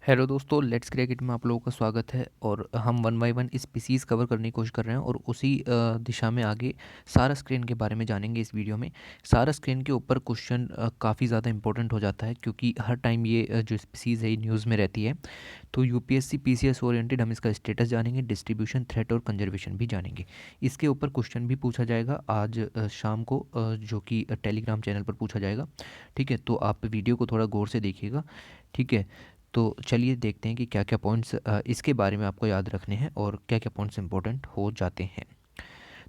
Hello दोस्तों, let's cricket में आप लोगों का स्वागत है। और हम one by one species cover करने की कोशिश कर रहे हैं और उसी दिशा में आगे सारा स्क्रीन के बारे में जानेंगे इस वीडियो में। सारा स्क्रीन के ऊपर क्वेश्चन काफ़ी ज़्यादा इंपॉर्टेंट हो जाता है क्योंकि हर टाइम ये जो स्पीसीज़ है ये न्यूज़ में रहती है। तो यूपीएससी पीसीएस ओरिएंटेड हम इसका स्टेटस जानेंगे, डिस्ट्रीब्यूशन, थ्रेट और कंजर्वेशन भी जानेंगे। इसके ऊपर क्वेश्चन भी पूछा जाएगा आज शाम को, जो कि टेलीग्राम चैनल पर पूछा जाएगा। ठीक है, तो आप वीडियो को थोड़ा गौर से देखिएगा। ठीक है, तो चलिए देखते हैं कि क्या क्या पॉइंट्स इसके बारे में आपको याद रखने हैं और क्या क्या पॉइंट्स इंपॉर्टेंट हो जाते हैं।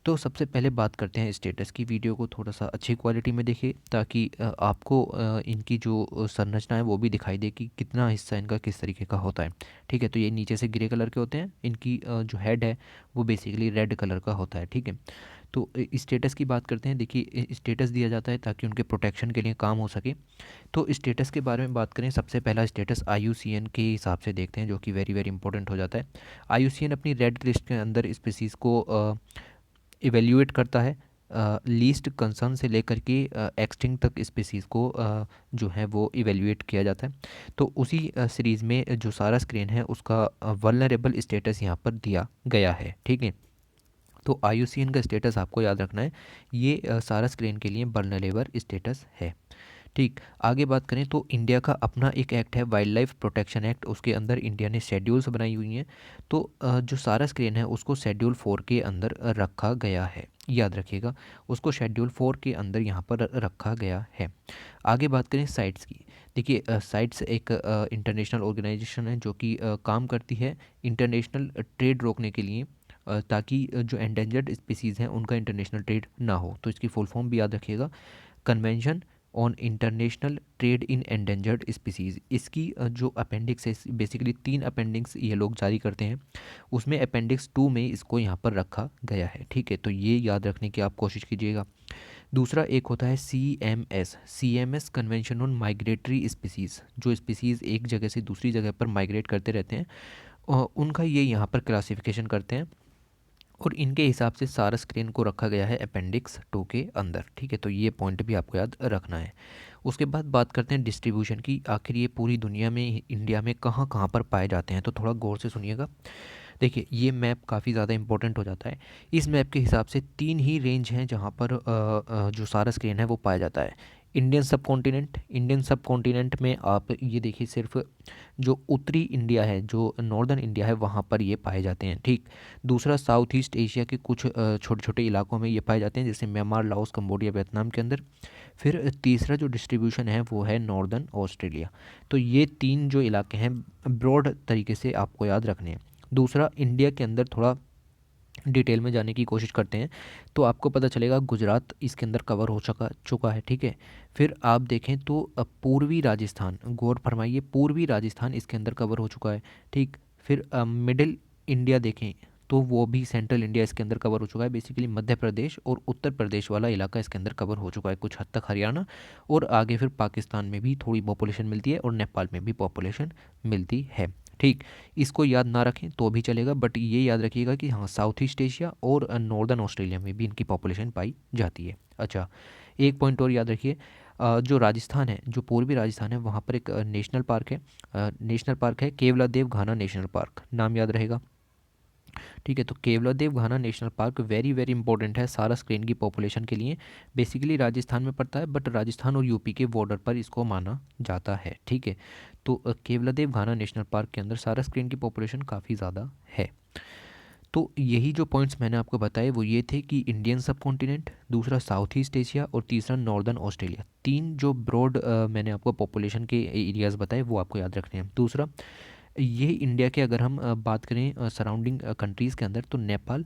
तो सबसे पहले बात करते हैं स्टेटस की। वीडियो को थोड़ा सा अच्छी क्वालिटी में देखिए ताकि आपको इनकी जो संरचना है वो भी दिखाई दे कि कितना हिस्सा इनका किस तरीके का होता है। ठीक है, तो ये नीचे से ग्रे कलर के होते हैं, इनकी जो हेड है वो बेसिकली रेड कलर का होता है। ठीक है, तो स्टेटस की बात करते हैं। देखिए, स्टेटस दिया जाता है ताकि उनके प्रोटेक्शन के लिए काम हो सके। तो स्टेटस के बारे में बात करें, सबसे पहला स्टेटस आईयूसीएन के हिसाब से देखते हैं, जो कि वेरी वेरी इंपॉर्टेंट हो जाता है। आईयूसीएन अपनी रेड लिस्ट के अंदर स्पीसीज़ को इवेल्युएट करता है, लीस्ट कंसर्न से लेकर के एक्सटिंक्ट तक स्पीसीज़ को जो है वो इवेल्युएट किया जाता है। तो उसी सीरीज़ में जो सारा स्क्रीन है उसका वल्नरेबल स्टेटस यहाँ पर दिया गया है। ठीक है, तो आईयूसीएन का स्टेटस आपको याद रखना है, ये सारा स्क्रीन के लिए वल्नरेबल स्टेटस है। ठीक, आगे बात करें तो इंडिया का अपना एक एक्ट है, वाइल्ड लाइफ प्रोटेक्शन एक्ट। उसके अंदर इंडिया ने शेड्यूल्स बनाई हुई हैं। तो जो सारा स्क्रीन है उसको शेड्यूल 4 के अंदर रखा गया है, याद रखिएगा, उसको शेड्यूल 4 के अंदर यहाँ पर रखा गया है। आगे बात करें साइट्स की। देखिए, साइट्स एक इंटरनेशनल ऑर्गेनाइजेशन है जो कि काम करती है इंटरनेशनल ट्रेड रोकने के लिए, ताकि जो एंडेंजर्ड स्पीसीज़ हैं उनका इंटरनेशनल ट्रेड ना हो। तो इसकी फुल फॉर्म भी याद रखिएगा, convention on international trade in endangered species. इसकी जो अपेंडिक्स है, बेसिकली 3 अपेंडिक्स ये लोग जारी करते हैं, उसमें अपेंडिक्स 2 में इसको यहाँ पर रखा गया है। ठीक है, तो ये याद रखने की आप कोशिश कीजिएगा। दूसरा एक होता है C M S convention on migratory species. जो स्पीसीज़ एक जगह से दूसरी जगह पर माइग्रेट करते रहते हैं, उनका ये यहाँ पर क्लासिफिकेशन करते हैं और इनके हिसाब से सारा स्क्रीन को रखा गया है अपेंडिक्स 2 के अंदर। ठीक है, तो ये पॉइंट भी आपको याद रखना है। उसके बाद बात करते हैं डिस्ट्रीब्यूशन की। आखिर ये पूरी दुनिया में, इंडिया में कहाँ कहाँ पर पाए जाते हैं, तो थोड़ा गौर से सुनिएगा। देखिए, ये मैप काफ़ी ज़्यादा इंपॉर्टेंट हो जाता है। इस मैप के हिसाब से 3 ही रेंज हैं जहाँ पर जो सारा स्क्रीन है वो पाया जाता है। इंडियन सब कॉन्टिनेंट में आप ये देखिए, सिर्फ जो उत्तरी इंडिया है, जो नॉर्दर्न इंडिया है, वहाँ पर ये पाए जाते हैं। ठीक, दूसरा साउथ ईस्ट एशिया के कुछ छोटे छोटे इलाकों में ये पाए जाते हैं, जैसे म्यांमार, लाओस, कंबोडिया, वियतनाम के अंदर। फिर तीसरा जो डिस्ट्रीब्यूशन है वो है नॉर्दर्न ऑस्ट्रेलिया। तो ये 3 जो इलाके हैं ब्रॉड तरीके से आपको याद रखने हैं। दूसरा, इंडिया के अंदर थोड़ा डिटेल में जाने की कोशिश करते हैं तो आपको पता चलेगा गुजरात इसके अंदर कवर हो चुका है। ठीक है, फिर आप देखें तो पूर्वी राजस्थान, गौर फरमाइए, पूर्वी राजस्थान इसके अंदर कवर हो चुका है। ठीक, फिर मिडिल इंडिया देखें तो वो भी, सेंट्रल इंडिया इसके अंदर कवर हो चुका है। बेसिकली मध्य प्रदेश और उत्तर प्रदेश वाला इलाका इसके अंदर कवर हो चुका है, कुछ हद तक हरियाणा। और आगे फिर पाकिस्तान में भी थोड़ी पॉपुलेशन मिलती है और नेपाल में भी पॉपुलेशन मिलती है। ठीक, इसको याद ना रखें तो भी चलेगा, बट ये याद रखिएगा कि हाँ, साउथ ईस्ट एशिया और नॉर्दर्न ऑस्ट्रेलिया में भी इनकी पॉपुलेशन पाई जाती है। अच्छा, एक पॉइंट और याद रखिए, जो राजस्थान है, जो पूर्वी राजस्थान है, वहाँ पर एक नेशनल पार्क है। नेशनल पार्क है केवलादेव घाना नेशनल पार्क, नाम याद रहेगा। ठीक है, तो Keoladeo Ghana national park very very important है सारा स्क्रीन की पॉपुलेशन के लिए। बेसिकली राजस्थान में पड़ता है, बट राजस्थान और यूपी के बॉर्डर पर इसको माना जाता है। ठीक है, तो केवलादेव घाना नेशनल पार्क के अंदर सारा स्क्रीन की पॉपुलेशन काफ़ी ज़्यादा है। तो यही जो पॉइंट्स मैंने आपको बताए वो ये थे कि इंडियन सब कॉन्टिनेंट, दूसरा साउथ ईस्ट एशिया और तीसरा नॉर्दर्न ऑस्ट्रेलिया। 3 जो ब्रॉड मैंने आपको पॉपुलेशन के एरियाज़ बताए वो आपको याद रखने हैं। दूसरा, ये इंडिया के अगर हम बात करें सराउंडिंग कंट्रीज़ के अंदर, तो नेपाल,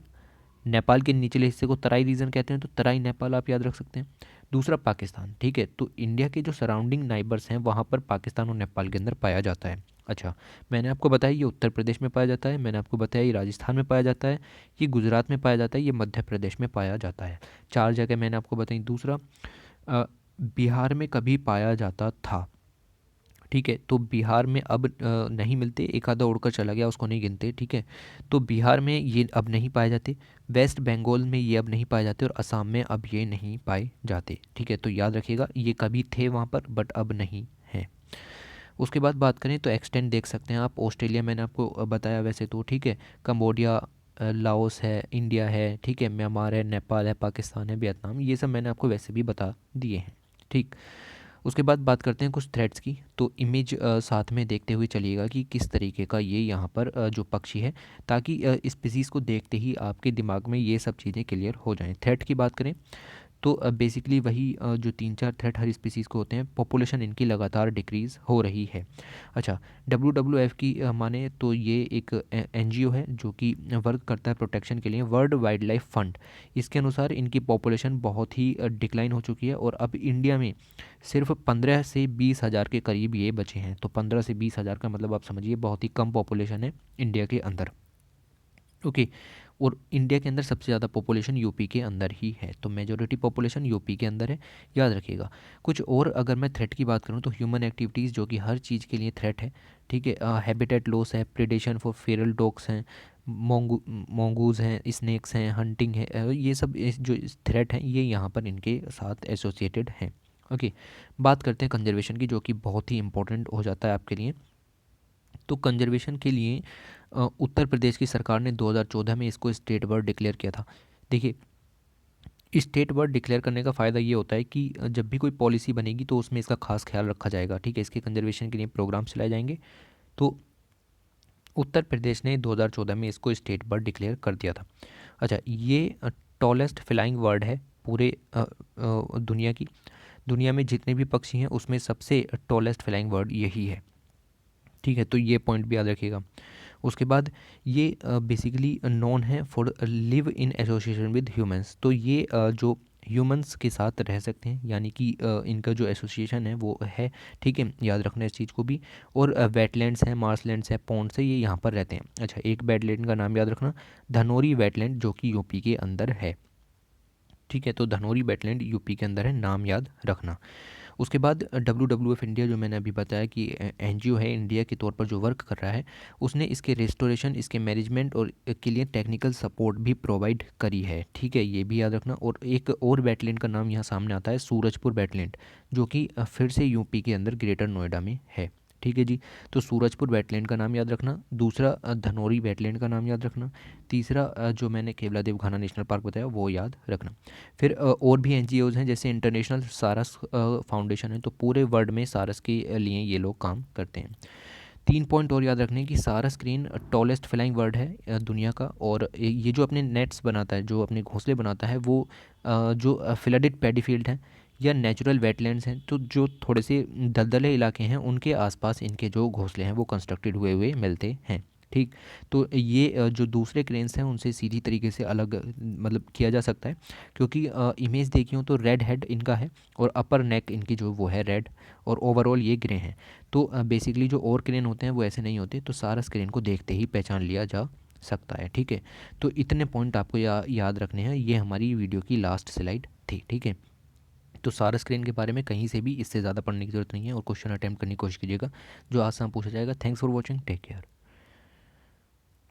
नेपाल के निचले हिस्से को तराई रीजन कहते हैं, तो तराई नेपाल आप याद रख सकते हैं। दूसरा पाकिस्तान। ठीक है, तो इंडिया के जो सराउंडिंग नाइबर्स हैं वहाँ पर पाकिस्तान और नेपाल के अंदर पाया जाता है। अच्छा, मैंने आपको बताया ये उत्तर प्रदेश में पाया जाता है, मैंने आपको बताया ये राजस्थान में पाया जाता है, ये गुजरात में पाया जाता है, ये मध्य प्रदेश में पाया जाता है। 4 जगह मैंने आपको बताई। दूसरा, बिहार में कभी पाया जाता था। ठीक है, तो बिहार में अब नहीं मिलते, एक आधा उड़कर चला गया, उसको नहीं गिनते। ठीक है, तो बिहार में ये अब नहीं पाए जाते, वेस्ट बंगाल में ये अब नहीं पाए जाते और असम में अब ये नहीं पाए जाते। ठीक है, तो याद रखिएगा ये कभी थे वहाँ पर बट अब नहीं हैं। उसके बाद बात करें तो एक्सटेंड देख सकते हैं आप, ऑस्ट्रेलिया मैंने आपको बताया वैसे तो, ठीक है, कंबोडिया, लाओस है, इंडिया है, ठीक है, म्यांमार है, नेपाल है, पाकिस्तान है, वियतनाम, ये सब मैंने आपको वैसे भी बता दिए हैं, ठीक। उसके बाद बात करते हैं कुछ थ्रेड्स की। तो इमेज साथ में देखते हुए चलिएगा कि किस तरीके का ये यहाँ पर जो पक्षी है, ताकि स्पीसीज़ को देखते ही आपके दिमाग में ये सब चीज़ें क्लियर हो जाएं। थ्रेड की बात करें तो बेसिकली वही जो 3-4 थ्रेट हर स्पीसीज़ को होते हैं, पॉपुलेशन इनकी लगातार डिक्रीज़ हो रही है। अच्छा, WWF की माने तो ये एक NGO है जो कि वर्क करता है प्रोटेक्शन के लिए, वर्ल्ड वाइल्ड लाइफ फंड। इसके अनुसार इनकी पॉपुलेशन बहुत ही डिक्लाइन हो चुकी है और अब इंडिया में सिर्फ 15 से 20 हज़ार के करीब ये बचे हैं। तो 15 से 20 हज़ार का मतलब आप समझिए बहुत ही कम पॉपुलेशन है इंडिया के अंदर। ओके, और इंडिया के अंदर सबसे ज़्यादा पॉपुलेशन यूपी के अंदर ही है, तो मेजॉरिटी पॉपुलेशन यूपी के अंदर है, याद रखिएगा। कुछ और अगर मैं थ्रेट की बात करूं तो ह्यूमन एक्टिविटीज़ जो कि हर चीज़ के लिए थ्रेट है, ठीक है, हैबिटेट लॉस है, प्रेडेशन फॉर फेरल डॉग्स हैं, मोंगूज हैं, स्नेक्स हैं, हंटिंग है, ये सब जो थ्रेट हैं ये यहाँ पर इनके साथ एसोसिएटेड हैं। ओके, बात करते हैं कंजर्वेशन की, जो कि बहुत ही इंपॉर्टेंट हो जाता है आपके लिए। तो कंजर्वेशन के लिए उत्तर प्रदेश की सरकार ने 2014 में इसको स्टेट बर्ड डिक्लेयर किया था। देखिए, स्टेट बर्ड डिक्लेयर करने का फ़ायदा ये होता है कि जब भी कोई पॉलिसी बनेगी तो उसमें इसका खास ख्याल रखा जाएगा, ठीक है, इसके कंजर्वेशन के लिए प्रोग्राम चलाए जाएंगे। तो उत्तर प्रदेश ने 2014 में इसको स्टेट बर्ड डिक्लेयर कर दिया था। अच्छा, ये टॉलेस्ट फ्लाइंग बर्ड है पूरे दुनिया की। दुनिया में जितने भी पक्षी हैं उसमें सबसे टॉलेस्ट फ्लाइंग बर्ड यही है, ठीक है, तो ये पॉइंट भी याद रखिएगा। उसके बाद ये बेसिकली नॉन है for live in association with humans. तो ये जो ह्यूमंस के साथ रह सकते हैं, यानी कि इनका जो एसोसिएशन है वो है, ठीक है, याद रखना इस चीज़ को भी। और वेटलैंड्स हैं, मार्शलैंड्स हैं, पॉन्ड्स हैं, ये यहाँ पर रहते हैं। अच्छा, एक वेटलैंड का नाम याद रखना, धनोरी वेटलैंड, जो कि यूपी के अंदर है, ठीक है, तो धनोरी वेटलैंड यूपी के अंदर है, नाम याद रखना। उसके बाद WWF इंडिया, जो मैंने अभी बताया कि NGO है इंडिया के तौर पर जो वर्क कर रहा है, उसने इसके रेस्टोरेशन, इसके मैनेजमेंट और के लिए टेक्निकल सपोर्ट भी प्रोवाइड करी है, ठीक है, ये भी याद रखना। और एक और वेटलैंड का नाम यहाँ सामने आता है, सूरजपुर वेटलैंड, जो कि फिर से यूपी के अंदर ग्रेटर नोएडा में है, ठीक है जी। तो सूरजपुर वेटलैंड का नाम याद रखना, दूसरा धनोरी वेटलैंड का नाम याद रखना, तीसरा जो मैंने केवलादेव घाना नेशनल पार्क बताया वो याद रखना। फिर और भी NGOs हैं, जैसे इंटरनेशनल सारस फाउंडेशन है, तो पूरे वर्ल्ड में सारस के लिए ये लोग काम करते हैं। 3 पॉइंट और याद रखने की, सारस क्रेन टॉलेस्ट फ्लाइंग बर्ड है दुनिया का, और ये जो अपने नेट्स बनाता है, जो अपने घोंसले बनाता है, वो जो फ्लडेड पैडी फील्ड हैं या नेचुरल वेटलैंड्स हैं, तो जो थोड़े से दलदले इलाके हैं उनके आसपास इनके जो घोंसले हैं वो कंस्ट्रक्टेड हुए हुए मिलते हैं, ठीक। तो ये जो दूसरे क्रेन्स हैं उनसे सीधी तरीके से अलग मतलब किया जा सकता है, क्योंकि इमेज देखी हो तो रेड हेड इनका है और अपर नेक इनकी जो वो है रेड, और ओवरऑल ये ग्रे हैं। तो बेसिकली जो और क्रेन होते हैं वो ऐसे नहीं होते, तो सारस क्रेन को देखते ही पहचान लिया जा सकता है, ठीक है। तो इतने पॉइंट आपको याद रखने हैं, ये हमारी वीडियो की लास्ट स्लाइड थी, ठीक है। तो सारस क्रेन के बारे में कहीं से भी इससे ज़्यादा पढ़ने की ज़रूरत नहीं है, और क्वेश्चन अटैम्प्ट करने की कोशिश कीजिएगा, जो आसान पूछा जाएगा। Thanks for watching, take care.